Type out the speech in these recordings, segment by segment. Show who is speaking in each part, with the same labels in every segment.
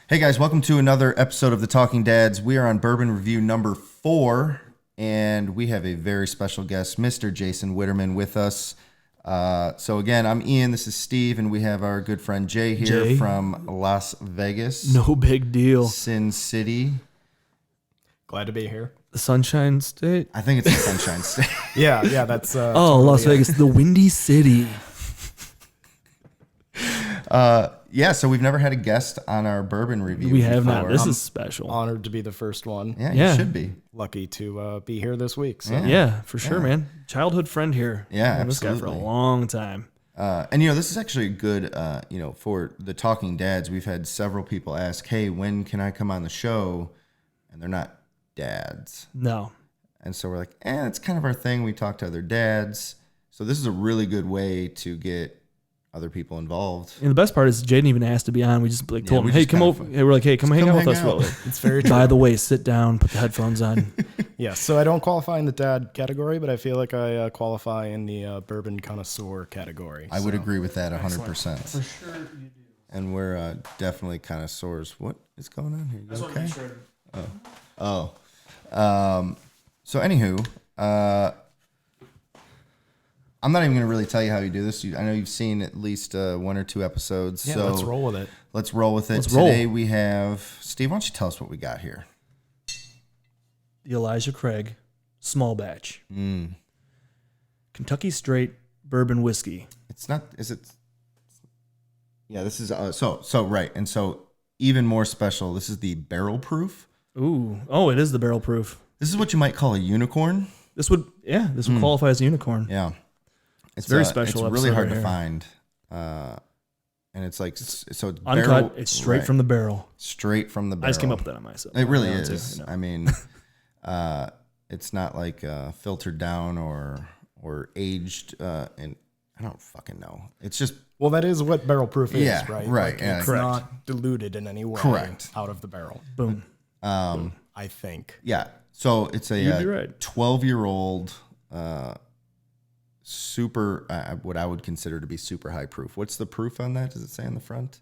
Speaker 1: Hey guys, welcome to another episode of The Talking Dads. We are on Bourbon Review number 4, and we have a very special guest, Mr. Jason Witterman, with us. So again, I'm Ian, this is Steve, and we have our good friend Jay here from Las Vegas.
Speaker 2: No big deal.
Speaker 1: Sin City.
Speaker 3: Glad to be here.
Speaker 2: The Sunshine State?
Speaker 1: I think it's the Sunshine State.
Speaker 3: Yeah, that's...
Speaker 2: Las Vegas, the Windy City.
Speaker 1: Yeah, so we've never had a guest on our Bourbon Review
Speaker 2: We have
Speaker 1: before.
Speaker 2: not. This is special.
Speaker 3: Honored to be the first one.
Speaker 1: Yeah,
Speaker 2: Yeah.
Speaker 1: you should be.
Speaker 3: Lucky to be here this week. So.
Speaker 2: Yeah, for sure, man. Childhood friend here.
Speaker 1: Yeah,
Speaker 2: Known this guy for a
Speaker 1: absolutely.
Speaker 2: long time.
Speaker 1: And, this is actually a good, for the Talking Dads, we've had several people ask, hey, when can I come on the show? And they're not dads.
Speaker 2: No.
Speaker 1: And so we're like, it's kind of our thing. We talk to other dads. So this is a really good way to get other people involved.
Speaker 2: And the best part is Jaden even asked to be on. We just told him,
Speaker 1: we
Speaker 2: hey,
Speaker 1: just
Speaker 2: come
Speaker 1: kinda
Speaker 2: over. Hey, we're like, hey, come hang out with us. Well,
Speaker 3: It's very true.
Speaker 2: by the way, sit down, put the headphones on.
Speaker 3: Yeah, so I don't qualify in the dad category, but I feel like I qualify in the bourbon connoisseur category.
Speaker 1: I would agree with that 100%.
Speaker 2: For sure you do.
Speaker 1: And we're definitely connoisseurs. What is going on here? You okay? So anywho, I'm not even going to really tell you how you do this. I know you've seen at least 1 or 2 episodes.
Speaker 3: Yeah,
Speaker 1: so
Speaker 3: let's roll with it.
Speaker 1: Let's roll with it.
Speaker 2: Let's roll.
Speaker 1: Today we have... Steve, why don't you tell us what we got here?
Speaker 2: The Elijah Craig small batch. Kentucky Straight Bourbon Whiskey.
Speaker 1: It's not... Is it... Yeah, this is... So right. And so even more special, this is the barrel proof.
Speaker 2: Ooh. Oh, it is the barrel proof.
Speaker 1: This is what you might call a unicorn.
Speaker 2: This would qualify as a unicorn.
Speaker 1: Yeah. It's
Speaker 2: very special
Speaker 1: It's really
Speaker 2: episode
Speaker 1: hard
Speaker 2: right
Speaker 1: to
Speaker 2: here.
Speaker 1: find. And it's like... So it's
Speaker 2: Uncut.
Speaker 1: barrel,
Speaker 2: It's straight
Speaker 1: right,
Speaker 2: from the barrel.
Speaker 1: Straight from the barrel.
Speaker 2: I just came up with that on myself.
Speaker 1: It really
Speaker 2: On my own,
Speaker 1: is.
Speaker 2: too, you know.
Speaker 1: I mean, it's not like filtered down or aged. And I don't fucking know. It's just
Speaker 3: Well, that is what barrel proof is,
Speaker 1: Yeah,
Speaker 3: right?
Speaker 1: right,
Speaker 3: Like,
Speaker 1: yeah.
Speaker 3: it's
Speaker 2: Correct.
Speaker 3: not diluted in any way
Speaker 1: Correct.
Speaker 3: out of the barrel,
Speaker 2: Boom.
Speaker 3: I think.
Speaker 1: yeah. So it's a
Speaker 2: You'd be right.
Speaker 1: 12-year-old super what I would consider to be super high proof. What's the proof on that? Does it say on the front?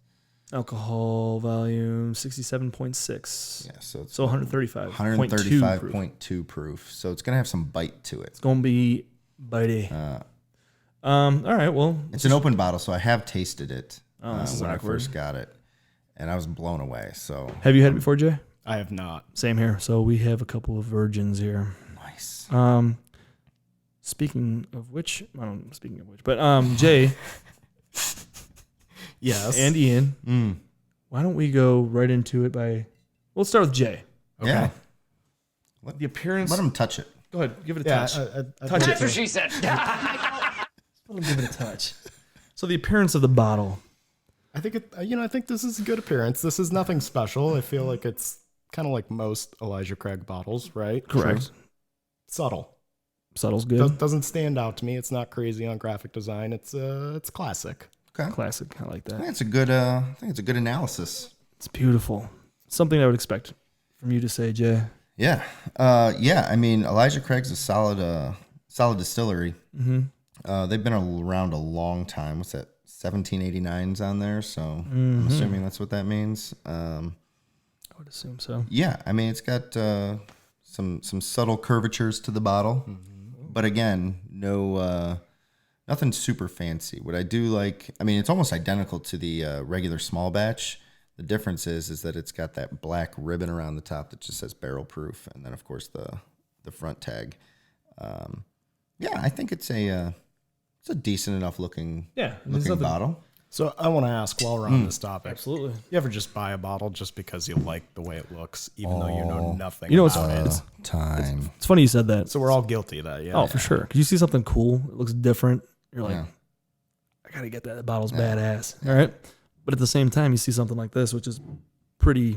Speaker 2: Alcohol volume 67.6.
Speaker 1: Yeah. So it's
Speaker 2: So 135.
Speaker 1: 135.2 proof. So it's gonna have some bite to it.
Speaker 2: It's going to be bitey. All right. Well,
Speaker 1: It's an open bottle, so I have tasted it
Speaker 2: this is
Speaker 1: when I
Speaker 2: awkward.
Speaker 1: first got it, and I was blown away. So
Speaker 2: have you had it before, Jay?
Speaker 3: I have not.
Speaker 2: Same here. So we have a couple of virgins here.
Speaker 1: nice.
Speaker 2: Speaking of which, but Jay
Speaker 3: Yes.
Speaker 2: and Ian, why don't we go right into it by, let's start with Jay.
Speaker 3: Okay.
Speaker 1: Yeah.
Speaker 2: The appearance.
Speaker 1: Let him touch it.
Speaker 2: Go ahead. Give it a
Speaker 3: Yeah,
Speaker 2: touch.
Speaker 3: I
Speaker 2: Touch
Speaker 3: think-
Speaker 2: it.
Speaker 4: That's what she said.
Speaker 2: Let him give it a touch. So the appearance of the bottle.
Speaker 3: I think I think this is a good appearance. This is nothing special. I feel like it's kind of like most Elijah Craig bottles, right?
Speaker 2: Correct.
Speaker 3: Subtle.
Speaker 2: Subtle's good.
Speaker 3: Doesn't stand out to me. It's not crazy on graphic design. It's classic.
Speaker 1: Okay.
Speaker 2: Classic. I like
Speaker 1: I
Speaker 2: that.
Speaker 1: think it's a good. I think it's a good analysis.
Speaker 2: It's beautiful. Something I would expect from you to say, Jay.
Speaker 1: Yeah. Yeah. I mean, Elijah Craig's a solid distillery. Mm-hmm. They've been around a long time. What's that? 1789's on there. So I'm assuming that's what that means.
Speaker 2: I would assume so.
Speaker 1: Yeah. I mean, it's got some subtle curvatures to the bottle, but again, no nothing super fancy. What I do like, I mean, it's almost identical to the regular small batch. The difference is that it's got that black ribbon around the top that just says barrel proof, and then of course the front tag. Yeah, I think it's a decent enough looking bottle.
Speaker 3: So I want to ask while we're on this topic.
Speaker 2: Absolutely.
Speaker 3: You ever just buy a bottle just because you like the way it looks, even though you know nothing
Speaker 2: You know what's
Speaker 3: about it?
Speaker 2: funny?
Speaker 1: Time.
Speaker 2: It's funny you said that.
Speaker 3: So we're all guilty of that, yeah.
Speaker 2: Oh, for sure. Because you see something cool, it looks different. You're like, I got to get that. The bottle's badass. All right. But at the same time, you see something like this, which is pretty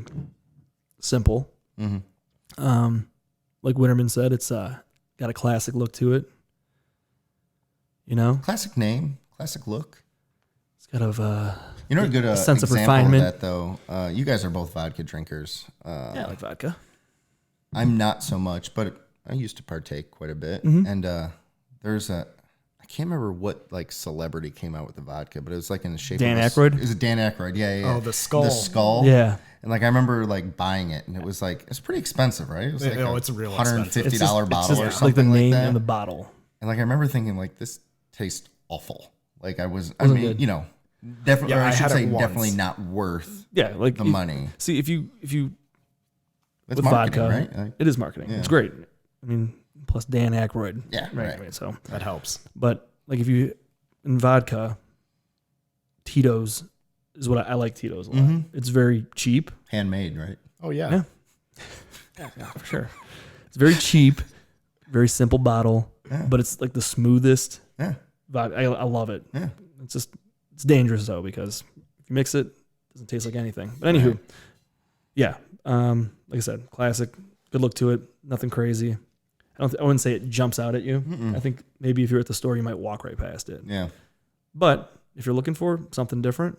Speaker 2: simple. Like Witterman said, it's got a classic look to it. You know?
Speaker 1: Classic name, classic look.
Speaker 2: It's got a
Speaker 1: You know, a good
Speaker 2: sense of
Speaker 1: example
Speaker 2: refinement.
Speaker 1: of that though. You guys are both vodka drinkers.
Speaker 2: yeah, like vodka.
Speaker 1: I'm not so much, but I used to partake quite a bit. And there's I can't remember what like celebrity came out with the vodka, but it was like in the shape
Speaker 2: Dan
Speaker 1: of
Speaker 2: Aykroyd?
Speaker 1: Is it Dan Aykroyd? Yeah.
Speaker 3: Oh, the skull.
Speaker 1: The skull.
Speaker 2: Yeah.
Speaker 1: And like I remember like buying it, and it was like it's pretty expensive, right? It was like
Speaker 3: it's real expensive.
Speaker 1: $150 bottle or
Speaker 2: It's
Speaker 1: something
Speaker 2: like the name
Speaker 1: that.
Speaker 2: and the bottle.
Speaker 1: And like I remember thinking like this tastes awful. Like I
Speaker 2: Wasn't
Speaker 1: mean,
Speaker 2: good.
Speaker 1: you know, definitely.
Speaker 3: Yeah,
Speaker 1: or I
Speaker 3: I
Speaker 1: should
Speaker 3: had it
Speaker 1: say
Speaker 3: once.
Speaker 1: definitely not worth
Speaker 2: Yeah, like
Speaker 1: the money.
Speaker 2: See, if you
Speaker 1: It's
Speaker 2: with
Speaker 1: marketing,
Speaker 2: vodka,
Speaker 1: right? Like,
Speaker 2: it is marketing. It's great. I mean, plus Dan Aykroyd.
Speaker 1: Yeah, right.
Speaker 2: So,
Speaker 3: That helps.
Speaker 2: but like if you in vodka, Tito's is what I like. Tito's a lot. It's very cheap.
Speaker 1: handmade, right?
Speaker 3: Oh yeah.
Speaker 2: Yeah, for sure. It's very cheap, very simple bottle, but it's like the smoothest.
Speaker 1: Yeah.
Speaker 2: Vodka. I love it.
Speaker 1: Yeah.
Speaker 2: It's dangerous though because if you mix it, it doesn't taste like anything. But anywho, yeah. Like I said, classic. Good look to it. Nothing crazy. I wouldn't say it jumps out at you. I think maybe if you're at the store, you might walk right past it.
Speaker 1: Yeah.
Speaker 2: But if you're looking for something different,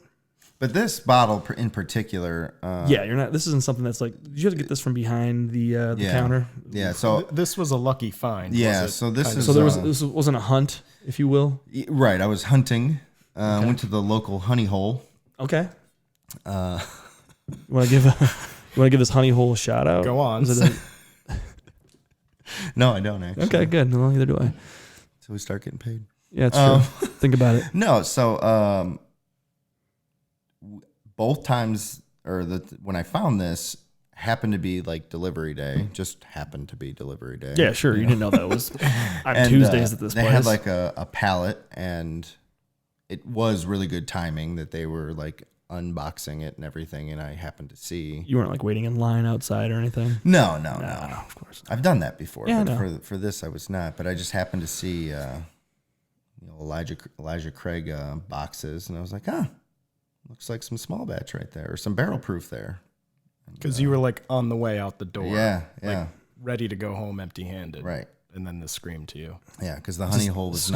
Speaker 1: But this bottle in particular,
Speaker 2: yeah, you're not. This isn't something that's like. Did you have to get this from behind the counter?
Speaker 1: yeah. So
Speaker 3: This was a lucky find.
Speaker 1: yeah,
Speaker 3: was it?
Speaker 1: so this
Speaker 3: Kind
Speaker 1: is
Speaker 3: of-
Speaker 2: So this wasn't a hunt, if you will.
Speaker 1: right. I was hunting. Went to the local honey hole.
Speaker 2: Okay. You want to give this honey hole a shout out?
Speaker 3: Go on.
Speaker 2: Is it
Speaker 1: No, I don't actually.
Speaker 2: okay, good. No, neither do I.
Speaker 1: So we start getting paid.
Speaker 2: Yeah, it's true. Think about it.
Speaker 1: No, so both times when I found this happened to be like delivery day, just happened to be delivery day.
Speaker 2: Yeah, sure. You didn't know that was on
Speaker 1: And,
Speaker 2: Tuesdays at this
Speaker 1: they
Speaker 2: place.
Speaker 1: had like a pallet, and it was really good timing that they were like unboxing it and everything, and I happened to see.
Speaker 2: You weren't like waiting in line outside or anything.
Speaker 1: No,
Speaker 2: Of course.
Speaker 1: I've done that before,
Speaker 2: Yeah,
Speaker 1: but
Speaker 2: I know.
Speaker 1: for this I was not. But I just happened to see Elijah Craig boxes, and I was like, looks like some small batch right there, or some barrel proof there.
Speaker 3: Because you were like on the way out the door.
Speaker 1: Yeah,
Speaker 3: Like ready to go home empty handed.
Speaker 1: right.
Speaker 3: And then this screamed to you.
Speaker 1: Yeah, because the honey hole was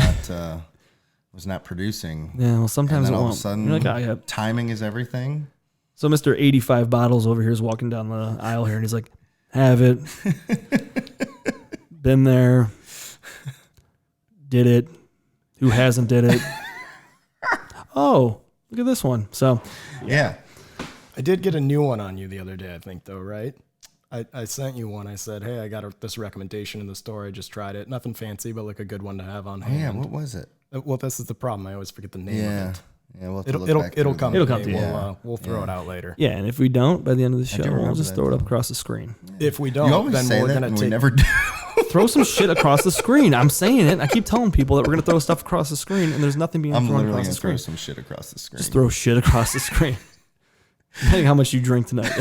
Speaker 1: not producing.
Speaker 2: Yeah, well,
Speaker 1: And
Speaker 2: sometimes
Speaker 1: then
Speaker 2: it
Speaker 1: all of
Speaker 2: won't.
Speaker 1: a sudden,
Speaker 2: You're like, oh, yeah.
Speaker 1: timing is everything.
Speaker 2: So Mr. 85 bottles over here is walking down the aisle here, and he's like, have it. Been there. Did it. Who hasn't did it? Oh, look at this one. So,
Speaker 1: Yeah.
Speaker 3: I did get a new one on you the other day, I think, though, right? I sent you one. I said, hey, I got this recommendation in the store. I just tried it. Nothing fancy, but like a good one to have on hand.
Speaker 1: Yeah, what was it?
Speaker 3: Well, this is the problem. I always forget the name
Speaker 1: Yeah.
Speaker 3: of it.
Speaker 1: Yeah, we'll have to look back
Speaker 3: It'll
Speaker 1: through
Speaker 3: come.
Speaker 1: them.
Speaker 2: It'll come to
Speaker 3: me.
Speaker 2: you.
Speaker 3: We'll throw it out later.
Speaker 2: yeah, and if we don't, by the end of the show, we'll
Speaker 1: remember
Speaker 2: just
Speaker 1: that,
Speaker 2: throw it up
Speaker 1: though.
Speaker 2: across the screen.
Speaker 3: If we
Speaker 1: You
Speaker 3: don't,
Speaker 1: always
Speaker 3: then
Speaker 1: say
Speaker 3: we're
Speaker 1: that,
Speaker 3: gonna
Speaker 1: and we
Speaker 3: take.
Speaker 1: never do.
Speaker 2: Throw some shit across the screen. I'm saying it. I keep telling people that we're going to throw stuff across the screen, and there's nothing being
Speaker 1: I'm
Speaker 2: thrown
Speaker 1: literally
Speaker 2: across
Speaker 1: gonna
Speaker 2: the
Speaker 1: throw
Speaker 2: screen.
Speaker 1: some shit across the screen.
Speaker 2: Just throw shit across the screen. Depending how much you drink tonight.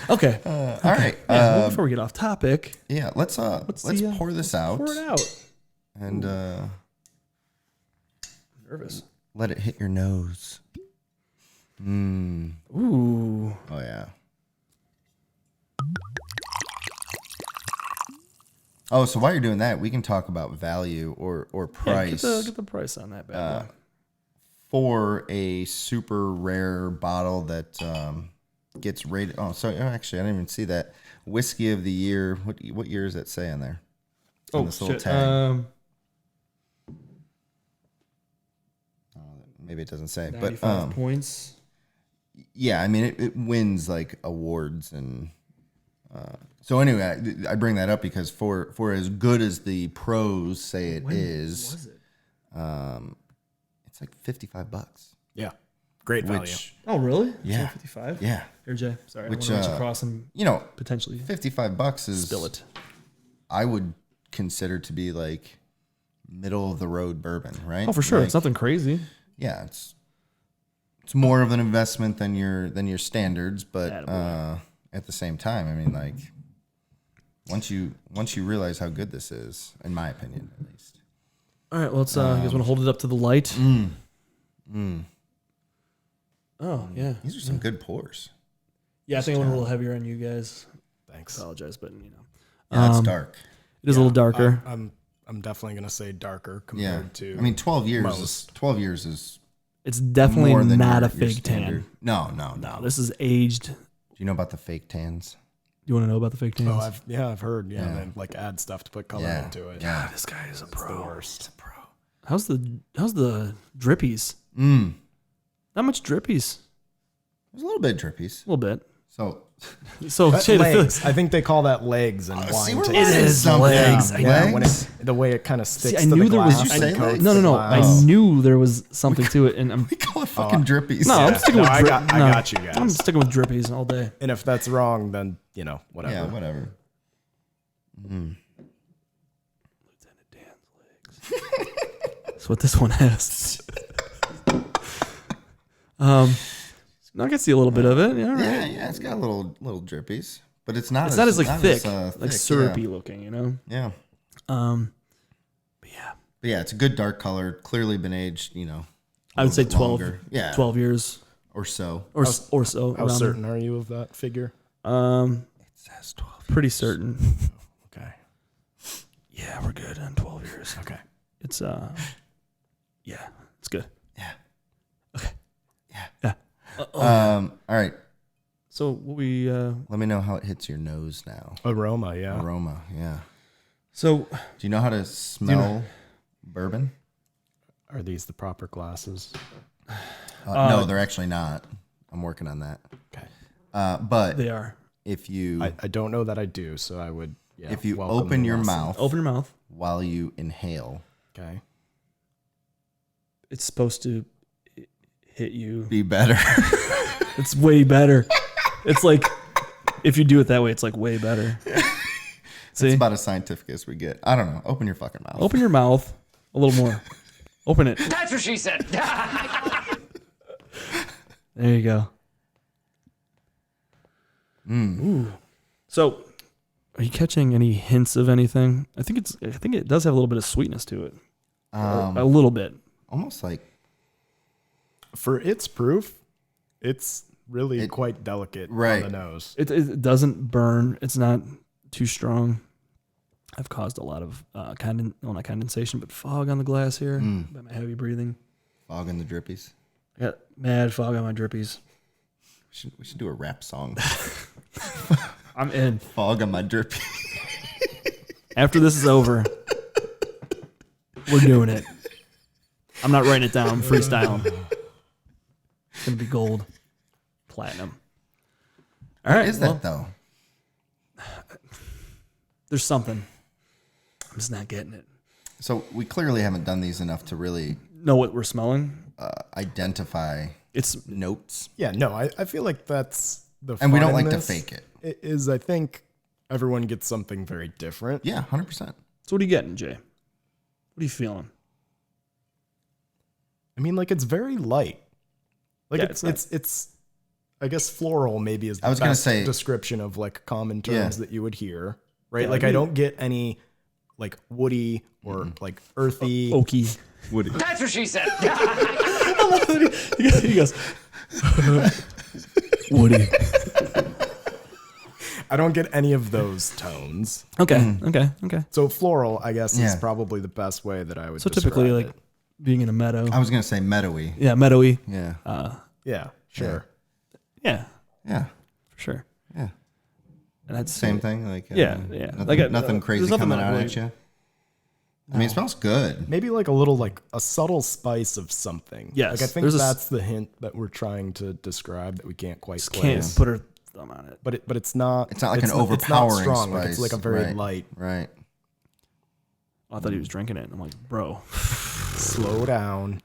Speaker 2: Okay.
Speaker 1: All right.
Speaker 2: Well, before we get off topic,
Speaker 1: Yeah, let's pour this out
Speaker 2: pour it out.
Speaker 1: and
Speaker 2: Nervous.
Speaker 1: let it hit your nose.
Speaker 2: Ooh.
Speaker 1: Oh yeah. Oh, so while you're doing that, we can talk about value or
Speaker 2: Yeah,
Speaker 1: price
Speaker 2: get the price on that bad boy.
Speaker 1: for a super rare bottle that gets rated. Oh, so actually, I didn't even see that. Whiskey of the year. What year does that say on there? On this little tag. Maybe it doesn't say, but
Speaker 2: 95 points.
Speaker 1: yeah, I mean it wins like awards and so anyway, I bring that up because for as good as the pros say it is,
Speaker 2: Was it?
Speaker 1: it's like $55.
Speaker 3: Yeah, great value.
Speaker 1: Which
Speaker 2: Oh, really?
Speaker 1: Yeah.
Speaker 2: 55?
Speaker 1: yeah,
Speaker 2: Here, Jay. Sorry.
Speaker 1: Which,
Speaker 2: I want to reach across and
Speaker 1: you know,
Speaker 2: potentially
Speaker 1: $55 is
Speaker 2: spill it.
Speaker 1: I would consider to be like middle of the road bourbon, right?
Speaker 2: Oh, for sure.
Speaker 1: Like,
Speaker 2: It's nothing crazy.
Speaker 1: yeah, it's more of an investment than your standards, but
Speaker 2: Attaboy.
Speaker 1: at the same time, I mean, like once you realize how good this is, in my opinion, at least.
Speaker 2: All right. Well, let's. You guys want to hold it up to the light? Oh, yeah.
Speaker 1: These are some good pours.
Speaker 2: Yeah, I think I went a little heavier on you guys.
Speaker 3: Thanks.
Speaker 2: Apologize, but you know,
Speaker 1: Yeah, it's dark.
Speaker 2: it is a little darker.
Speaker 3: I'm definitely gonna say darker
Speaker 1: Yeah,
Speaker 3: compared to.
Speaker 1: I mean, 12 years.
Speaker 3: most.
Speaker 1: 12 years is
Speaker 2: It's definitely
Speaker 1: more than
Speaker 2: not
Speaker 1: your
Speaker 2: a fake
Speaker 1: standard.
Speaker 2: tan.
Speaker 1: No.
Speaker 2: No, this is aged.
Speaker 1: Do you know about the fake tans?
Speaker 2: You want to know about the fake tans?
Speaker 3: Oh, I've heard. Yeah, they like add stuff to put color into it.
Speaker 1: Yeah.
Speaker 2: This guy is a
Speaker 3: The
Speaker 2: pro.
Speaker 3: worst.
Speaker 2: How's the drippies?
Speaker 1: Not
Speaker 2: much drippies.
Speaker 1: There's a little bit of drippies.
Speaker 2: A little bit.
Speaker 1: So
Speaker 2: So Jay,
Speaker 3: Legs. I think they call that legs and wine
Speaker 1: we're
Speaker 3: tasting.
Speaker 1: learning
Speaker 2: is
Speaker 1: something.
Speaker 2: legs.
Speaker 3: Yeah, when
Speaker 1: Legs?
Speaker 3: the way it kind of sticks
Speaker 2: I
Speaker 3: to
Speaker 2: knew
Speaker 3: the
Speaker 2: there was.
Speaker 3: glass.
Speaker 1: Did you
Speaker 3: and
Speaker 1: say
Speaker 3: coats
Speaker 1: legs?
Speaker 2: No.
Speaker 3: the
Speaker 2: I
Speaker 3: glass.
Speaker 2: knew there was something to it, and I'm
Speaker 1: we call it fucking drippies.
Speaker 2: no, I'm sticking with.
Speaker 3: I got you guys.
Speaker 2: I'm sticking with drippies all day.
Speaker 3: And if that's wrong, then whatever.
Speaker 1: Yeah, whatever.
Speaker 2: Lieutenant Dan's legs. That's what this one has. I can see a little bit of it. Yeah, right.
Speaker 1: Yeah, it's got little drippies, but it's not.
Speaker 2: It's not as like thick,
Speaker 1: thick,
Speaker 2: like syrupy looking, you know.
Speaker 1: Yeah.
Speaker 2: But yeah,
Speaker 1: But yeah, it's a good dark color. Clearly been aged.
Speaker 2: I would say 12.
Speaker 1: Longer. Yeah,
Speaker 2: 12 years
Speaker 1: or so.
Speaker 2: or so.
Speaker 3: How
Speaker 2: around
Speaker 3: certain are you of that figure?
Speaker 2: there.
Speaker 1: It says 12.
Speaker 2: Pretty certain.
Speaker 3: Okay.
Speaker 2: Yeah, we're good on 12 years.
Speaker 3: Okay.
Speaker 2: It's yeah, it's good.
Speaker 1: Yeah.
Speaker 2: Okay.
Speaker 1: Yeah. All right.
Speaker 2: So what we
Speaker 1: Let me know how it hits your nose now.
Speaker 3: Aroma, yeah.
Speaker 1: Aroma. Yeah.
Speaker 2: so
Speaker 1: Do you know how to smell bourbon?
Speaker 3: Are these the proper glasses?
Speaker 1: No, they're actually not. I'm working on that.
Speaker 3: Okay.
Speaker 1: But
Speaker 2: they are.
Speaker 1: if you
Speaker 3: I don't know that I do, so I would. Yeah,
Speaker 1: if you
Speaker 3: welcome
Speaker 1: open
Speaker 3: the
Speaker 1: your
Speaker 3: lesson.
Speaker 1: mouth
Speaker 2: Open your mouth.
Speaker 1: while you inhale,
Speaker 3: Okay.
Speaker 2: It's supposed to hit you.
Speaker 1: be better.
Speaker 2: It's way better. It's like if you do it that way, it's like way better. See,
Speaker 1: It's about as scientific as we get. I don't know. Open your fucking mouth.
Speaker 2: open your mouth a little more. Open it.
Speaker 4: That's what she said.
Speaker 2: There you go. Ooh. So, are you catching any hints of anything? I think it does have a little bit of sweetness to it. A little bit.
Speaker 1: Almost like
Speaker 3: For its proof, it's really quite delicate
Speaker 1: right.
Speaker 3: on the nose.
Speaker 2: It doesn't burn. It's not too strong. I've caused a lot of not condensation, but fog on the glass here by my heavy breathing.
Speaker 1: fog in the drippies.
Speaker 2: I got mad fog on my drippies.
Speaker 1: We should do a rap song.
Speaker 2: I'm in.
Speaker 1: Fog on my drippy.
Speaker 2: After this is over, we're doing it. I'm not writing it down. I'm freestyling. It's gonna be gold, platinum. All right,
Speaker 1: What is that though?
Speaker 2: There's something. I'm just not getting it.
Speaker 1: So we clearly haven't done these enough to really
Speaker 2: Know what we're smelling?
Speaker 1: identify
Speaker 2: It's
Speaker 1: notes,
Speaker 3: Yeah, no, I feel like that's the
Speaker 1: and we
Speaker 3: fun
Speaker 1: don't
Speaker 3: in
Speaker 1: like to
Speaker 3: this
Speaker 1: fake it.
Speaker 3: Is I think everyone gets something very different.
Speaker 1: Yeah, 100%.
Speaker 2: so. What are you getting, Jay? What are you feeling?
Speaker 3: I mean, like it's very light. Like
Speaker 2: Yeah,
Speaker 3: it's I guess floral maybe is the
Speaker 1: I was gonna
Speaker 3: best
Speaker 1: say-
Speaker 3: description of like common terms
Speaker 1: Yeah.
Speaker 3: that you would hear, right?
Speaker 2: Yeah,
Speaker 3: like
Speaker 2: I
Speaker 3: I
Speaker 2: mean-
Speaker 3: don't get any like woody or like earthy.
Speaker 2: Oaky.
Speaker 1: Woody.
Speaker 4: That's what she said.
Speaker 2: He goes, Woody.
Speaker 3: I don't get any of those tones.
Speaker 2: Okay, okay.
Speaker 3: So floral, I guess, is
Speaker 1: Yeah.
Speaker 3: probably the best way that I would.
Speaker 2: So typically,
Speaker 3: describe
Speaker 2: like
Speaker 3: it.
Speaker 2: being in a meadow.
Speaker 1: I was gonna say meadowy.
Speaker 2: Yeah, meadowy.
Speaker 1: Yeah.
Speaker 3: Yeah, sure.
Speaker 2: Yeah,
Speaker 1: Yeah.
Speaker 2: for sure.
Speaker 1: Yeah.
Speaker 2: And that's
Speaker 1: Same thing. Like
Speaker 2: Yeah.
Speaker 1: Nothing,
Speaker 2: Like,
Speaker 1: nothing crazy
Speaker 2: there's nothing
Speaker 1: coming
Speaker 2: that
Speaker 1: out
Speaker 2: really-
Speaker 1: at you. I mean, it smells good.
Speaker 3: Maybe like a little like a subtle spice of something.
Speaker 2: Yes,
Speaker 3: like I think
Speaker 2: there's a
Speaker 3: that's the hint that we're trying to describe that we can't quite
Speaker 2: Just
Speaker 3: place.
Speaker 2: can't put her thumb on it.
Speaker 3: But it's not.
Speaker 1: It's not like an
Speaker 3: it's not
Speaker 1: overpowering
Speaker 3: strong.
Speaker 1: spice.
Speaker 3: Like it's like a very
Speaker 1: Right.
Speaker 3: light.
Speaker 1: Right.
Speaker 2: I thought he was drinking it. I'm like, bro,
Speaker 3: Slow down.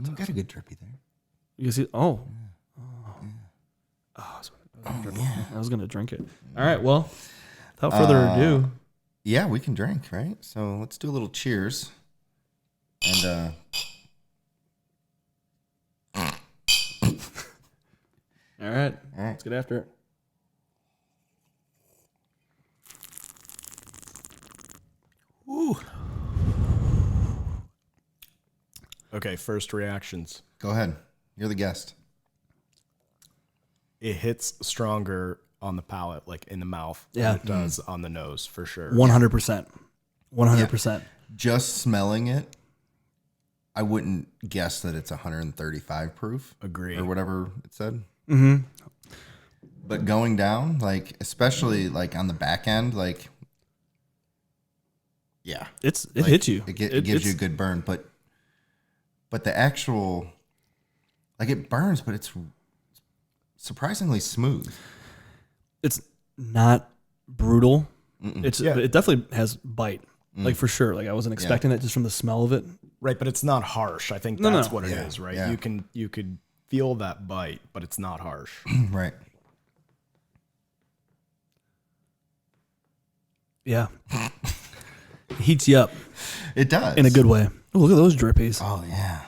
Speaker 1: You got a good drippy there.
Speaker 2: you see? Oh, I was gonna drink it. All right, well, without further ado,
Speaker 1: Yeah, we can drink, right? So let's do a little cheers. And
Speaker 2: all right, let's get after it.
Speaker 3: Okay, first reactions.
Speaker 1: go ahead. You're the guest.
Speaker 3: It hits stronger on the palate, like in the mouth,
Speaker 2: Yeah.
Speaker 3: than it does on the nose for sure.
Speaker 2: 100%, 100%.
Speaker 1: Just smelling it, I wouldn't guess that it's 135 proof.
Speaker 3: Agree.
Speaker 1: Or whatever it said. But going down, like especially like on the back end, like yeah,
Speaker 2: it
Speaker 1: like,
Speaker 2: hits you.
Speaker 1: It gives you a good burn, but the actual like it burns, but it's surprisingly smooth.
Speaker 2: It's not brutal. It definitely has bite, like for sure. Like I wasn't expecting that just from the smell of it.
Speaker 3: Right, but it's not harsh. I think that's what it is, right?
Speaker 1: Yeah.
Speaker 3: You could feel that bite, but it's not harsh.
Speaker 1: Right.
Speaker 2: Yeah. It heats you up
Speaker 1: It does.
Speaker 2: in a good way. Oh, look at those drippies.
Speaker 1: Oh yeah.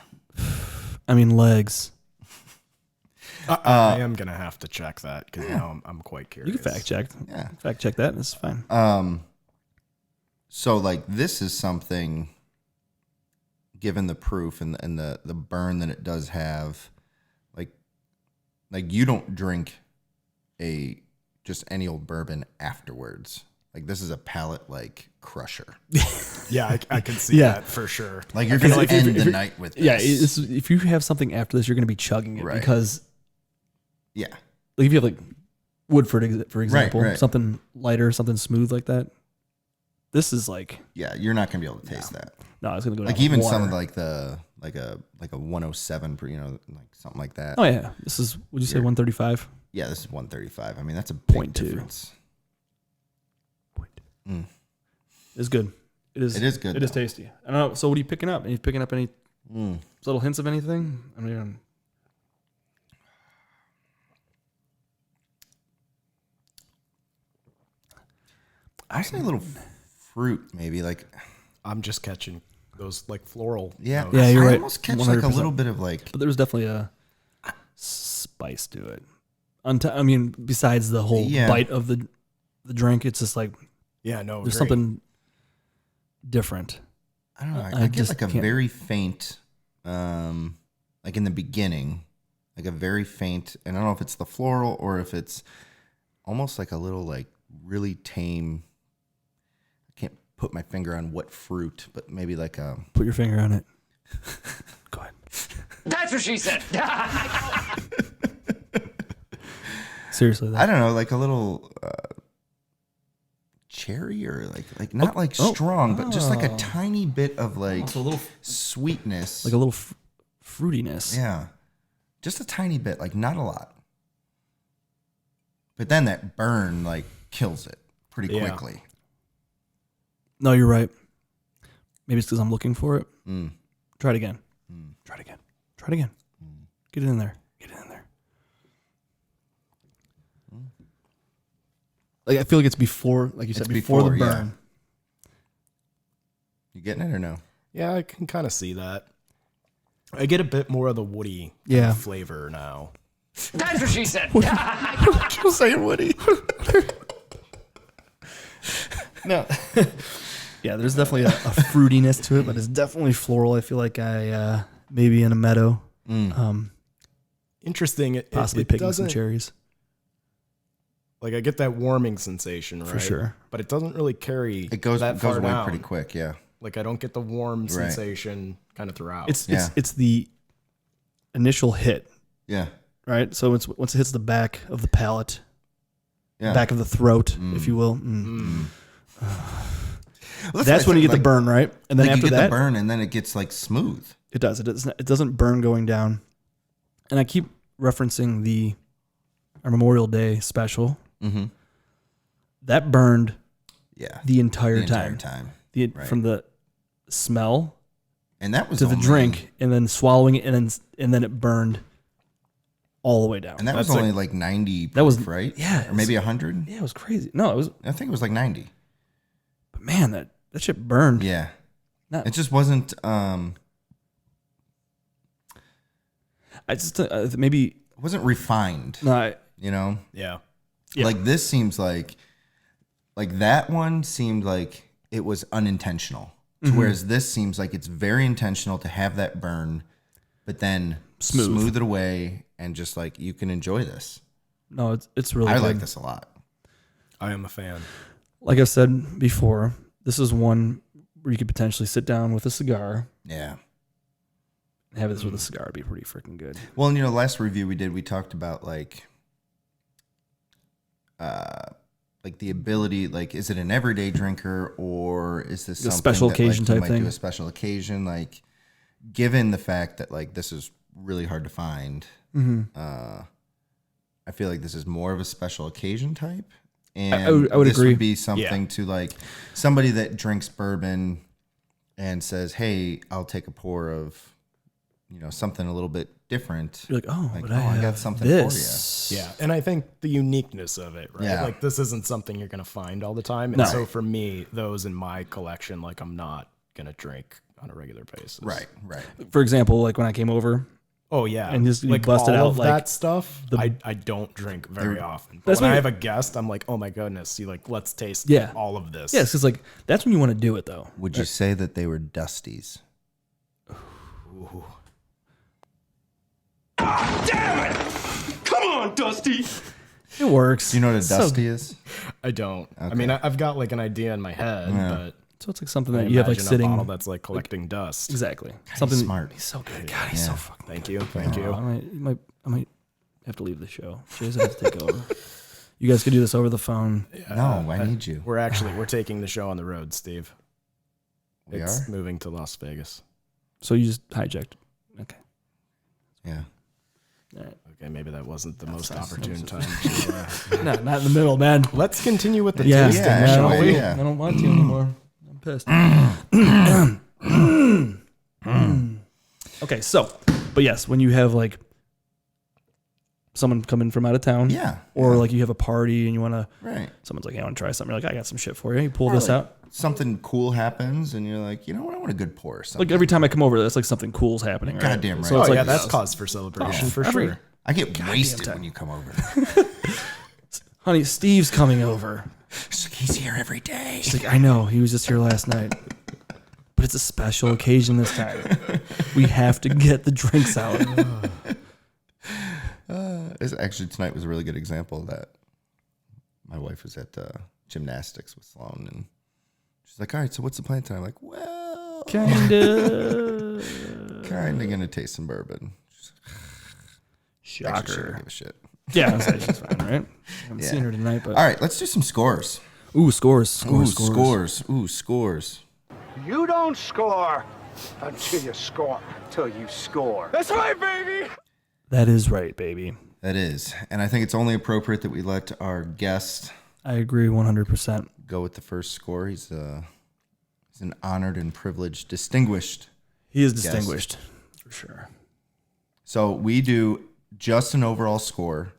Speaker 2: I mean, legs.
Speaker 3: I am gonna have to check that because now I'm quite curious.
Speaker 2: You can fact check.
Speaker 1: Yeah.
Speaker 2: Fact check that. It's fine.
Speaker 1: So like this is something, given the proof and the burn that it does have, like you don't drink just any old bourbon afterwards. Like this is a palate like crusher.
Speaker 3: Yeah, I can see that for sure.
Speaker 1: Like you're gonna end the night with this.
Speaker 2: Yeah, if you have something after this, you're going to be chugging it because,
Speaker 1: yeah,
Speaker 2: like if you have like Woodford, for example,
Speaker 1: right.
Speaker 2: something lighter, something smooth like that. This is like,
Speaker 1: yeah, you're not gonna be able to taste that.
Speaker 2: no, it's going to go
Speaker 1: Like
Speaker 2: down
Speaker 1: even
Speaker 2: with
Speaker 1: some
Speaker 2: water.
Speaker 1: of like a 107, like something like that.
Speaker 2: Oh yeah, this is. Would you say 135?
Speaker 1: Yeah, this is 135. I mean, that's a big
Speaker 2: 0.2.
Speaker 1: difference.
Speaker 2: It's good. It is.
Speaker 1: It is good,
Speaker 2: It is
Speaker 1: though.
Speaker 2: tasty. I don't know. So what are you picking up? Are you picking up any little hints of anything? I mean,
Speaker 1: I say a little fruit, maybe like.
Speaker 3: I'm just catching those like floral.
Speaker 1: Yeah,
Speaker 3: notes.
Speaker 2: Yeah, you're
Speaker 1: I
Speaker 2: right.
Speaker 1: almost catch like a
Speaker 2: 100%.
Speaker 1: little bit of like.
Speaker 2: but there's definitely a spice to it. I mean, besides the whole bite of the drink, it's just like
Speaker 3: Yeah, no,
Speaker 2: there's
Speaker 3: great.
Speaker 2: something different.
Speaker 1: I don't know.
Speaker 2: I
Speaker 1: I get
Speaker 2: just
Speaker 1: like a
Speaker 2: can't-
Speaker 1: very faint, like in the beginning, like a very faint. And I don't know if it's the floral or if it's almost like a little like really tame. I can't put my finger on what fruit, but maybe like a.
Speaker 2: Put your finger on it. Go ahead.
Speaker 4: That's what she said.
Speaker 2: Seriously,
Speaker 1: I don't know, like a little cherry or like not like strong, but just like a tiny bit of like
Speaker 2: so a little
Speaker 1: sweetness,
Speaker 2: like a little fruitiness.
Speaker 1: yeah, just a tiny bit, like not a lot. But then that burn like kills it pretty
Speaker 3: Yeah.
Speaker 1: quickly.
Speaker 2: No, you're right. Maybe it's because I'm looking for it.
Speaker 1: Mm.
Speaker 2: Try it again. Try it again. Try it again. Get it in there. Get it in there. Like I feel like it's before, like you said,
Speaker 1: It's
Speaker 2: before the
Speaker 1: before, yeah.
Speaker 2: burn.
Speaker 1: You getting it or no?
Speaker 3: Yeah, I can kind of see that. I get a bit more of the woody
Speaker 2: Yeah.
Speaker 3: flavor now.
Speaker 4: That's what she said.
Speaker 1: You're saying Woody.
Speaker 2: No. Yeah, there's definitely a fruitiness to it, but it's definitely floral. I feel like I maybe in a meadow,
Speaker 3: Interesting. It
Speaker 2: possibly
Speaker 3: it
Speaker 2: picking some
Speaker 3: doesn't-
Speaker 2: cherries.
Speaker 3: Like I get that warming sensation, right?
Speaker 2: sure.
Speaker 3: But it doesn't really carry.
Speaker 1: It goes
Speaker 3: that far
Speaker 1: away
Speaker 3: down.
Speaker 1: pretty quick, yeah.
Speaker 3: Like I don't get the warm
Speaker 1: Right.
Speaker 3: sensation kind of throughout.
Speaker 2: It's the initial hit,
Speaker 1: Yeah.
Speaker 2: right? So once it hits the back of the palate,
Speaker 1: Yeah.
Speaker 2: back of the throat, if you will.
Speaker 1: Well,
Speaker 2: That's when you get the burn, right? And then
Speaker 1: Like
Speaker 2: after
Speaker 1: you get
Speaker 2: that,
Speaker 1: the burn and then it gets like smooth.
Speaker 2: it does. It doesn't burn going down. And I keep referencing our Memorial Day special.
Speaker 1: Mm-hmm.
Speaker 2: That burned
Speaker 1: Yeah.
Speaker 2: the entire
Speaker 1: The entire
Speaker 2: time.
Speaker 1: time. Right.
Speaker 2: From the smell
Speaker 1: And that was
Speaker 2: to the
Speaker 1: only-
Speaker 2: drink, and then swallowing it, and then it burned all the way down.
Speaker 1: And that was
Speaker 2: That's
Speaker 1: only like 90 proof,
Speaker 2: that was-
Speaker 1: right?
Speaker 2: yeah,
Speaker 1: Or maybe 100?
Speaker 2: yeah, it was crazy. No, it was.
Speaker 1: I think it was like 90.
Speaker 2: But man, that shit burned.
Speaker 1: Yeah.
Speaker 2: Not-
Speaker 1: It just wasn't
Speaker 2: I just maybe
Speaker 1: it wasn't refined,
Speaker 2: no.
Speaker 1: you know?
Speaker 3: yeah.
Speaker 2: Yeah.
Speaker 1: Like this seems like that one seemed like it was unintentional.
Speaker 2: Mm-hmm.
Speaker 1: Whereas this seems like it's very intentional to have that burn, but then
Speaker 2: Smooth.
Speaker 1: smooth it away and just like you can enjoy this.
Speaker 2: No, it's really
Speaker 1: I
Speaker 2: good.
Speaker 1: like this a lot.
Speaker 3: I am a fan.
Speaker 2: Like I said before, this is one where you could potentially sit down with a cigar
Speaker 1: Yeah.
Speaker 2: and have this with a cigar. It'd be pretty freaking good.
Speaker 1: Well, and last review we did, we talked about like like the ability, like, is it an everyday drinker or is this something
Speaker 2: special
Speaker 1: that,
Speaker 2: occasion
Speaker 1: like, you
Speaker 2: type
Speaker 1: might
Speaker 2: thing?
Speaker 1: do a special occasion? Like, given the fact that like this is really hard to find, I feel like this is more of a special occasion type. And
Speaker 2: I would
Speaker 1: this
Speaker 2: agree.
Speaker 1: would be something to like somebody that drinks bourbon and says, "Hey, I'll take a pour of, something a little bit different."
Speaker 2: You're like, oh,
Speaker 1: like,
Speaker 2: but
Speaker 1: I got something for
Speaker 2: this.
Speaker 3: Yeah, and I think the uniqueness of it, right?
Speaker 1: Yeah.
Speaker 3: Like this isn't something you're gonna find all the time, and
Speaker 2: No.
Speaker 3: so for me, those in my collection, like I'm not gonna drink on a regular basis.
Speaker 1: Right, right.
Speaker 2: For example, like when I came over,
Speaker 3: Oh yeah,
Speaker 2: And just you
Speaker 3: like
Speaker 2: busted
Speaker 3: all
Speaker 2: out,
Speaker 3: of
Speaker 2: like,
Speaker 3: that stuff. I don't drink very often. But
Speaker 2: That's
Speaker 3: when I
Speaker 2: when-
Speaker 3: have a guest, I'm like, oh my goodness, let's taste
Speaker 2: Yeah.
Speaker 3: all of this.
Speaker 2: yeah, because like that's when you want to do it though.
Speaker 1: Would you say that they were Dusties?
Speaker 4: Damn it! Come on, Dusty!
Speaker 2: It works.
Speaker 1: Do you know what a
Speaker 2: So-
Speaker 1: Dusty is?
Speaker 3: I don't. I mean, I've got like an idea in my head, but
Speaker 2: So it's like something
Speaker 3: I
Speaker 2: that you have like
Speaker 3: imagine
Speaker 2: sitting.
Speaker 3: a bottle that's like collecting dust.
Speaker 2: Exactly. Something
Speaker 1: smart.
Speaker 2: He's so good. God, he's so fucking.
Speaker 3: Thank you, thank you.
Speaker 2: I might have to leave the show. Jason has to take over. You guys could do this over the phone.
Speaker 1: No, I need you.
Speaker 3: We're taking the show on the road, Steve.
Speaker 1: We
Speaker 3: It's
Speaker 1: are?
Speaker 3: moving to Las Vegas.
Speaker 2: So you just hijacked. Okay.
Speaker 1: Yeah.
Speaker 2: All right.
Speaker 3: Okay, maybe that wasn't the most opportune time to.
Speaker 2: No, not in the middle, man.
Speaker 3: Let's continue with the
Speaker 2: Yeah.
Speaker 3: tasting,
Speaker 1: Yeah,
Speaker 3: shall
Speaker 1: actually,
Speaker 3: we?
Speaker 1: yeah.
Speaker 2: I don't want to anymore. I'm pissed. Okay, so, but yes, when you have like someone coming from out of town,
Speaker 1: Yeah.
Speaker 2: or like you have a party and you want to,
Speaker 1: Right.
Speaker 2: someone's like, hey, I want to try something. You're like, I got some shit for you. You pull
Speaker 1: Or
Speaker 2: this
Speaker 1: like
Speaker 2: out.
Speaker 1: Something cool happens, and you're like, you know what? I want a good pour. Or something.
Speaker 2: Like every time I come over, that's like something cool's happening. Right?
Speaker 1: Goddamn right.
Speaker 2: So
Speaker 3: Oh
Speaker 2: it's like,
Speaker 3: yeah, that's cause for celebration for
Speaker 2: every-
Speaker 3: sure.
Speaker 1: I get wasted
Speaker 2: time.
Speaker 1: when you come over.
Speaker 2: honey, Steve's coming over.
Speaker 1: She's like, he's here every day.
Speaker 2: She's like, I know, he was just here last night. But it's a special occasion this time. We have to get the drinks out.
Speaker 1: Actually, tonight was a really good example of that. My wife was at gymnastics with Sloan, and she's like, all right, so what's the plan tonight? I'm like, well,
Speaker 2: Kinda.
Speaker 1: kind of going to taste some bourbon. Actually, she don't
Speaker 2: Shocker.
Speaker 1: give a shit.
Speaker 2: Yeah, she's fine, right? I haven't seen her tonight, but
Speaker 1: All right, let's do some scores.
Speaker 2: ooh, scores.
Speaker 1: Ooh, scores. Ooh, scores.
Speaker 5: You don't score until you score. Until you score. That's right, baby!
Speaker 2: That is right, baby.
Speaker 1: That is. And I think it's only appropriate that we let our guest
Speaker 2: I agree 100%.
Speaker 1: go with the first score. He's an honored and privileged, distinguished.
Speaker 2: He is distinguished, for sure.
Speaker 1: So we do just an overall score.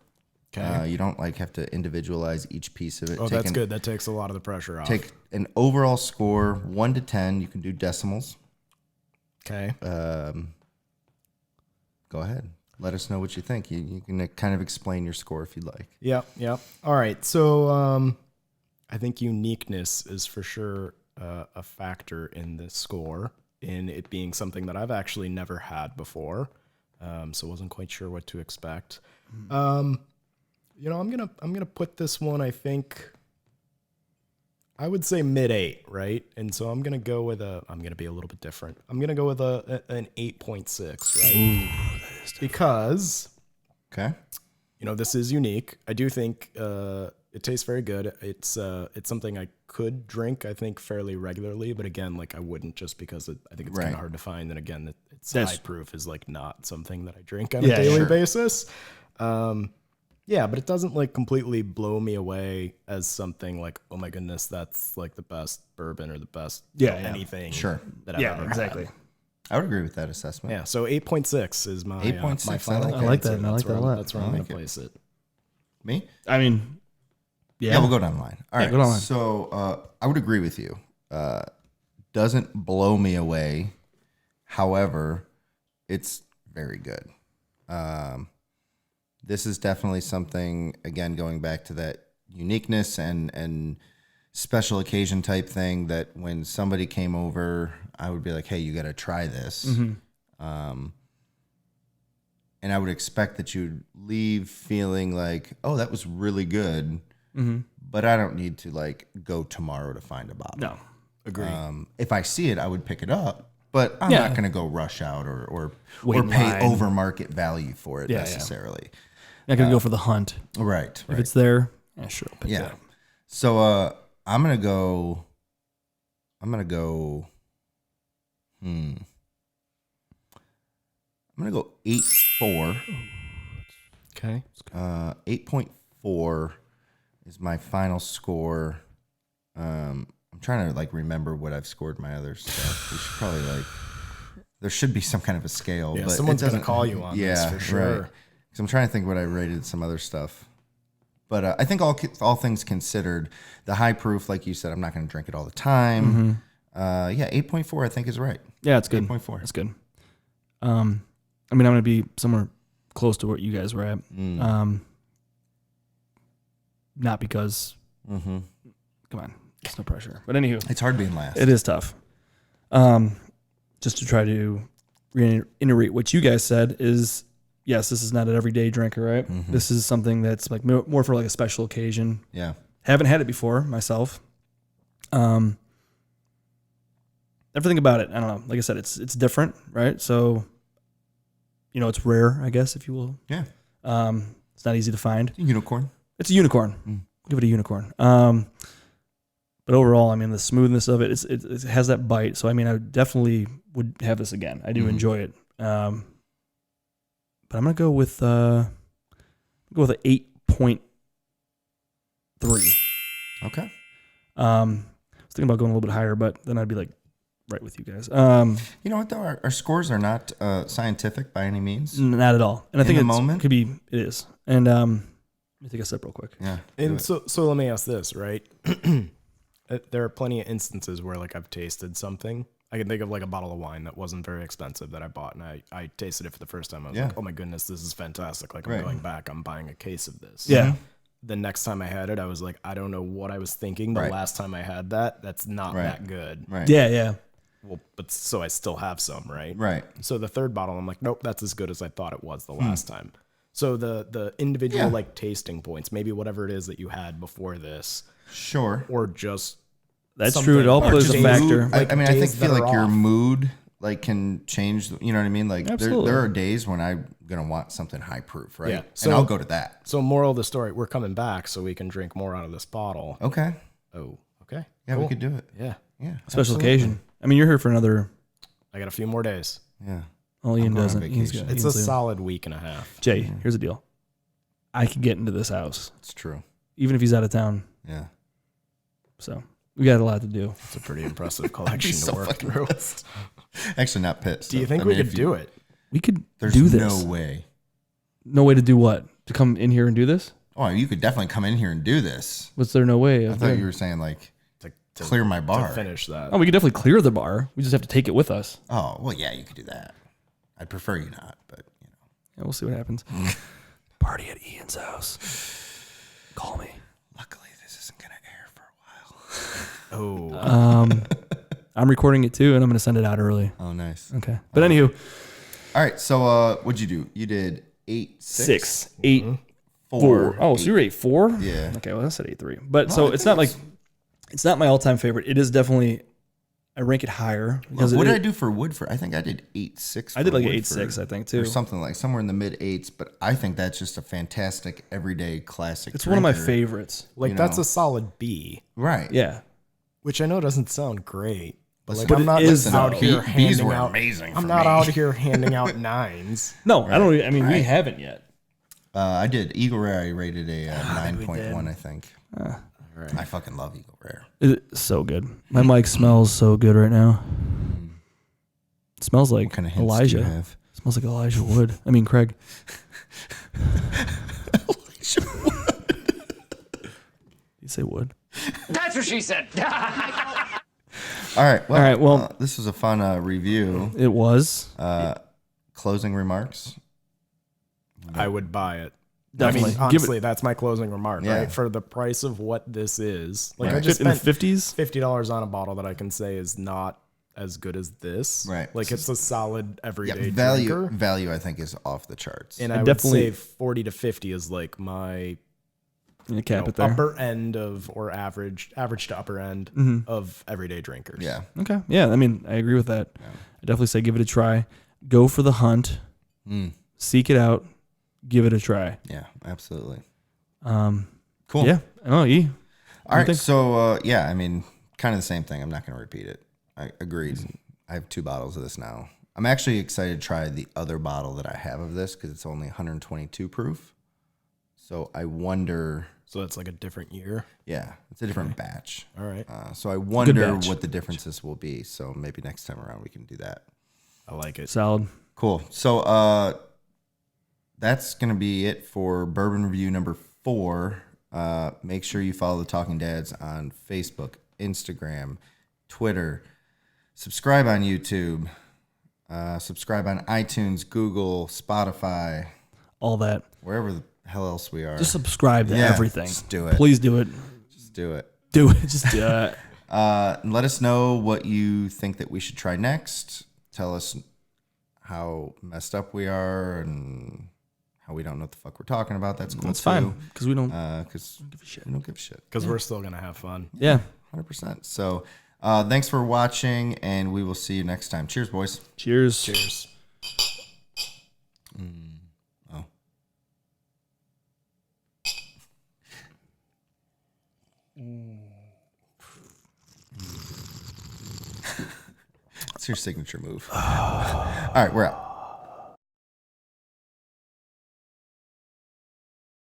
Speaker 3: Okay.
Speaker 1: You don't like have to individualize each piece of it.
Speaker 3: Oh, that's good. That takes a lot of the pressure off.
Speaker 1: Take an overall score, 1 to 10. You can do decimals.
Speaker 3: Okay.
Speaker 1: Go ahead. Let us know what you think. You can kind of explain your score if you'd like.
Speaker 3: Yep. All right. So I think uniqueness is for sure a factor in this score, in it being something that I've actually never had before. So wasn't quite sure what to expect. I'm gonna put this one, I think, I would say mid-8, right? And so I'm gonna be a little bit different. I'm gonna go with an 8.6, right?
Speaker 2: Ooh, that is
Speaker 3: Because
Speaker 1: Okay.
Speaker 3: this is unique. I do think it tastes very good. It's something I could drink, I think, fairly regularly. But again, like I wouldn't, just because I think it's kind
Speaker 1: Right.
Speaker 3: of hard to find. And again, it's
Speaker 2: That's-
Speaker 3: high proof is like not something that I drink on a
Speaker 2: Yeah,
Speaker 3: daily
Speaker 2: sure.
Speaker 3: basis. Yeah, but it doesn't like completely blow me away as something like, oh my goodness, that's like the best bourbon or the best
Speaker 2: Yeah.
Speaker 3: anything
Speaker 1: Sure.
Speaker 3: that I've
Speaker 2: Yeah,
Speaker 3: ever
Speaker 2: exactly.
Speaker 3: had.
Speaker 1: I would agree with that assessment.
Speaker 3: Yeah, so 8.6 is my
Speaker 1: 8.6,
Speaker 3: my
Speaker 1: I
Speaker 3: final.
Speaker 1: like
Speaker 2: that. I like that,
Speaker 3: answer.
Speaker 2: and I like
Speaker 3: That's
Speaker 2: that a
Speaker 3: where
Speaker 2: lot.
Speaker 3: That's where
Speaker 1: I
Speaker 3: I'm
Speaker 1: like
Speaker 3: gonna
Speaker 1: it.
Speaker 3: place it.
Speaker 1: Me?
Speaker 2: I mean,
Speaker 1: Yeah, we'll go down the line. All right.
Speaker 2: go down the line.
Speaker 1: So I would agree with you. Doesn't blow me away. However, it's very good. This is definitely something, again, going back to that uniqueness and special occasion type thing, that when somebody came over, I would be like, hey, you got to try this. And I would expect that you'd leave feeling like, oh, that was really good. But I don't need to like go tomorrow to find a bottle.
Speaker 2: no.
Speaker 3: Agree.
Speaker 1: If I see it, I would pick it up, but I'm
Speaker 2: Yeah.
Speaker 1: not going to go rush out or
Speaker 2: Wait in
Speaker 1: pay
Speaker 2: line.
Speaker 1: over market value for it
Speaker 2: Yeah, yeah.
Speaker 1: necessarily.
Speaker 2: Not going to go for the hunt.
Speaker 1: Right.
Speaker 2: If it's there, Yeah, sure. I'll pick
Speaker 1: Yeah.
Speaker 2: that.
Speaker 1: So I'm gonna go. I'm gonna go 8.4.
Speaker 3: Okay.
Speaker 1: 8.4 is my final score. I'm trying to like remember what I've scored my other stuff. We should probably like. There should be some kind of a scale.
Speaker 3: Yeah,
Speaker 1: but
Speaker 3: someone's
Speaker 1: it
Speaker 3: gonna
Speaker 1: doesn't-
Speaker 3: call you on this for sure.
Speaker 1: Right. 'Cause I'm trying to think what I rated some other stuff. But I think all things considered, the high proof, like you said, I'm not going to drink it all the time. 8.4 I think is right.
Speaker 2: Yeah, it's good.
Speaker 1: 8.4.
Speaker 2: That's good. I mean, I'm going to be somewhere close to what you guys were at. Not because, come on, there's no pressure. But anywho,
Speaker 1: It's hard being last.
Speaker 2: it is tough. Just to try to reiterate what you guys said is, yes, this is not an everyday drinker, right? This is something that's like more for like a special occasion.
Speaker 1: Yeah.
Speaker 2: Haven't had it before myself. Everything about it, I don't know. Like I said, it's different, right? So, it's rare, I guess, if you will.
Speaker 1: Yeah.
Speaker 2: It's not easy to find.
Speaker 1: Unicorn.
Speaker 2: It's a unicorn. Give it a unicorn. But overall, I mean, the smoothness of it, it has that bite. So, I mean, I definitely would have this again. I do enjoy it. But I'm gonna go with an 8.3.
Speaker 1: Okay.
Speaker 2: I was thinking about going a little bit higher, but then I'd be like right with you guys.
Speaker 1: You know what though? Our scores are not scientific by any means.
Speaker 2: Not at all. And I think
Speaker 1: the
Speaker 2: it
Speaker 1: moment?
Speaker 2: it is. And let me take a sip real quick.
Speaker 1: Yeah.
Speaker 3: And so let me ask this, right? There are plenty of instances where like I've tasted something. I can think of like a bottle of wine that wasn't very expensive that I bought, and I tasted it for the first time. I was like, oh my goodness, this is fantastic. Like I'm going back, I'm buying a case of this.
Speaker 2: Yeah.
Speaker 3: The next time I had it, I was like, I don't know what I was thinking. The last time I had that's not that good.
Speaker 1: Right.
Speaker 2: Yeah.
Speaker 3: Well, but so I still have some, right?
Speaker 1: Right.
Speaker 3: So the third bottle, I'm like, nope, that's as good as I thought it was the last time. So the individual like tasting points, maybe whatever it is that you had before this,
Speaker 1: Sure.
Speaker 3: or just
Speaker 2: That's true. It all
Speaker 3: something-
Speaker 2: plays a
Speaker 3: days-
Speaker 2: factor.
Speaker 3: like
Speaker 1: I mean, I
Speaker 3: days
Speaker 1: feel
Speaker 3: that
Speaker 1: like
Speaker 3: are
Speaker 1: your
Speaker 3: off.
Speaker 1: mood like can change. You know what I mean? Like
Speaker 2: Absolutely.
Speaker 1: there are days when I'm gonna want something high proof, right?
Speaker 3: Yeah.
Speaker 1: And I'll go to that.
Speaker 3: So moral of the story, we're coming back so we can drink more out of this bottle.
Speaker 1: Okay.
Speaker 3: Oh, okay.
Speaker 1: Yeah,
Speaker 3: Cool.
Speaker 1: we could do it.
Speaker 3: Yeah.
Speaker 1: Yeah.
Speaker 2: Special
Speaker 1: absolutely.
Speaker 2: occasion. I mean, you're here for another.
Speaker 3: I got a few more days.
Speaker 1: Yeah.
Speaker 2: Well, Ian
Speaker 1: going on
Speaker 2: doesn't. Ian's
Speaker 1: vacation.
Speaker 2: got-
Speaker 3: It's
Speaker 2: Ian's
Speaker 3: a
Speaker 2: leaving.
Speaker 3: solid week and a half.
Speaker 2: Jay, here's the deal. I could get into this house,
Speaker 1: It's true.
Speaker 2: even if he's out of town.
Speaker 1: Yeah.
Speaker 2: So we got a lot to do.
Speaker 3: It's a pretty impressive collection to
Speaker 1: so
Speaker 3: work
Speaker 1: fucking
Speaker 3: through.
Speaker 1: Actually, not pissed.
Speaker 3: Do you think we could do it?
Speaker 2: We could
Speaker 1: There's
Speaker 2: do this.
Speaker 1: no way.
Speaker 2: No way to do what? To come in here and do this?
Speaker 1: Oh, you could definitely come in here and do this.
Speaker 2: What's there no way?
Speaker 1: I thought you were saying like
Speaker 3: To
Speaker 1: clear my bar.
Speaker 3: finish that.
Speaker 2: Oh, we could definitely clear the bar. We just have to take it with us.
Speaker 1: Oh, well, yeah, you could do that. I'd prefer you not, but
Speaker 2: Yeah, we'll see what happens. Party at Ian's house. Call me.
Speaker 1: luckily this isn't gonna air for a while.
Speaker 3: Oh,
Speaker 2: I'm recording it too, and I'm going to send it out early.
Speaker 1: Oh, nice.
Speaker 2: Okay. But anywho,
Speaker 1: All right, so what'd you do? You did 8, 6,
Speaker 2: 8, 4. Oh, so you're 8.4?
Speaker 1: Yeah.
Speaker 2: Okay, well, I said 8.3. But so it's not like, it's not my all-time favorite. It is definitely, I rank it higher. Because
Speaker 1: What did I do for Woodford? I think I did 8.6.
Speaker 2: I did like
Speaker 1: for
Speaker 2: 8.6,
Speaker 1: Woodford,
Speaker 2: I think, too.
Speaker 1: or something like somewhere in the mid 8s. But I think that's just a fantastic everyday classic.
Speaker 2: It's one of my
Speaker 1: drinker.
Speaker 2: favorites.
Speaker 3: like
Speaker 1: you
Speaker 3: that's
Speaker 1: know.
Speaker 3: a solid B,
Speaker 1: Right.
Speaker 2: Yeah.
Speaker 3: which I know doesn't sound great. But like
Speaker 2: But
Speaker 3: I'm
Speaker 2: it
Speaker 3: not
Speaker 2: is,
Speaker 3: just out
Speaker 2: though.
Speaker 3: here
Speaker 1: B's
Speaker 3: handing
Speaker 1: were
Speaker 3: out.
Speaker 1: amazing
Speaker 3: I'm
Speaker 1: for
Speaker 3: not
Speaker 1: me.
Speaker 3: out here handing out 9s.
Speaker 2: No, I don't. I mean, we
Speaker 1: Right.
Speaker 2: haven't yet.
Speaker 1: I did Eagle Rare. I rated a 9.1,
Speaker 2: did.
Speaker 1: I think. I fucking love Eagle Rare.
Speaker 2: It's so good. My mic smells so good right now. It smells like
Speaker 1: What kind of hints
Speaker 2: Elijah.
Speaker 1: do you have?
Speaker 2: It smells like Elijah Wood. I mean, Craig. You say Wood?
Speaker 4: That's what she said.
Speaker 1: All right. Well,
Speaker 2: All right, well-
Speaker 1: this was a fun review.
Speaker 2: It was.
Speaker 1: Closing remarks.
Speaker 3: I would buy it.
Speaker 2: Definitely.
Speaker 3: I mean,
Speaker 2: Give
Speaker 3: honestly, that's my closing remark,
Speaker 1: Yeah.
Speaker 3: right? For the price of what this is, like I
Speaker 1: Right.
Speaker 3: just
Speaker 2: in the
Speaker 3: spent
Speaker 2: 50s.
Speaker 3: $50 on a bottle that I can say is not as good as this.
Speaker 1: Right.
Speaker 3: Like it's a solid
Speaker 1: Yeah,
Speaker 3: everyday
Speaker 1: value.
Speaker 3: drinker.
Speaker 1: Value, I think, is off the charts.
Speaker 3: And
Speaker 2: I
Speaker 3: I would
Speaker 2: definitely-
Speaker 3: say 40 to 50 is like my
Speaker 2: You cap it there.
Speaker 3: upper end of, or average to upper end of everyday drinkers.
Speaker 1: yeah.
Speaker 2: Okay. Yeah. I mean, I agree with that. I definitely say give it a try. Go for the hunt. Seek it out. Give it a try.
Speaker 1: Yeah. Absolutely. Cool.
Speaker 2: Yeah. Oh, E.
Speaker 1: All right. So, yeah, I mean, kind of the same thing. I'm not going to repeat it. I agreed. I have 2 bottles of this now. I'm actually excited to try the other bottle that I have of this because it's only 122 proof. So I wonder.
Speaker 3: So it's like a different year.
Speaker 1: Yeah, it's a different batch.
Speaker 3: All right.
Speaker 1: So I wonder
Speaker 2: batch.
Speaker 1: what the differences will be. So maybe next time around we can do that.
Speaker 3: I like it.
Speaker 2: Solid.
Speaker 1: Cool. So that's going to be it for Bourbon Review number 4. Make sure you follow the Talking Dads on Facebook, Instagram, Twitter. Subscribe on YouTube. Subscribe on iTunes, Google, Spotify,
Speaker 2: All that.
Speaker 1: wherever the hell else we are.
Speaker 2: Just subscribe to
Speaker 1: Yeah,
Speaker 2: everything.
Speaker 1: just do it.
Speaker 2: Please do it.
Speaker 1: Just do it.
Speaker 2: Do it. Just do it.
Speaker 1: And let us know what you think that we should try next. Tell us how messed up we are and how we don't know what the fuck we're talking about. That's cool.
Speaker 2: That's fine because we don't
Speaker 1: Because
Speaker 2: give a shit.
Speaker 1: we don't give a shit.
Speaker 3: Because we're still going to have fun.
Speaker 2: Yeah.
Speaker 1: 100%. So thanks for watching, and we will see you next time. Cheers, boys.
Speaker 2: Cheers.
Speaker 3: Cheers.
Speaker 1: Oh. It's your signature move. All right, we're out.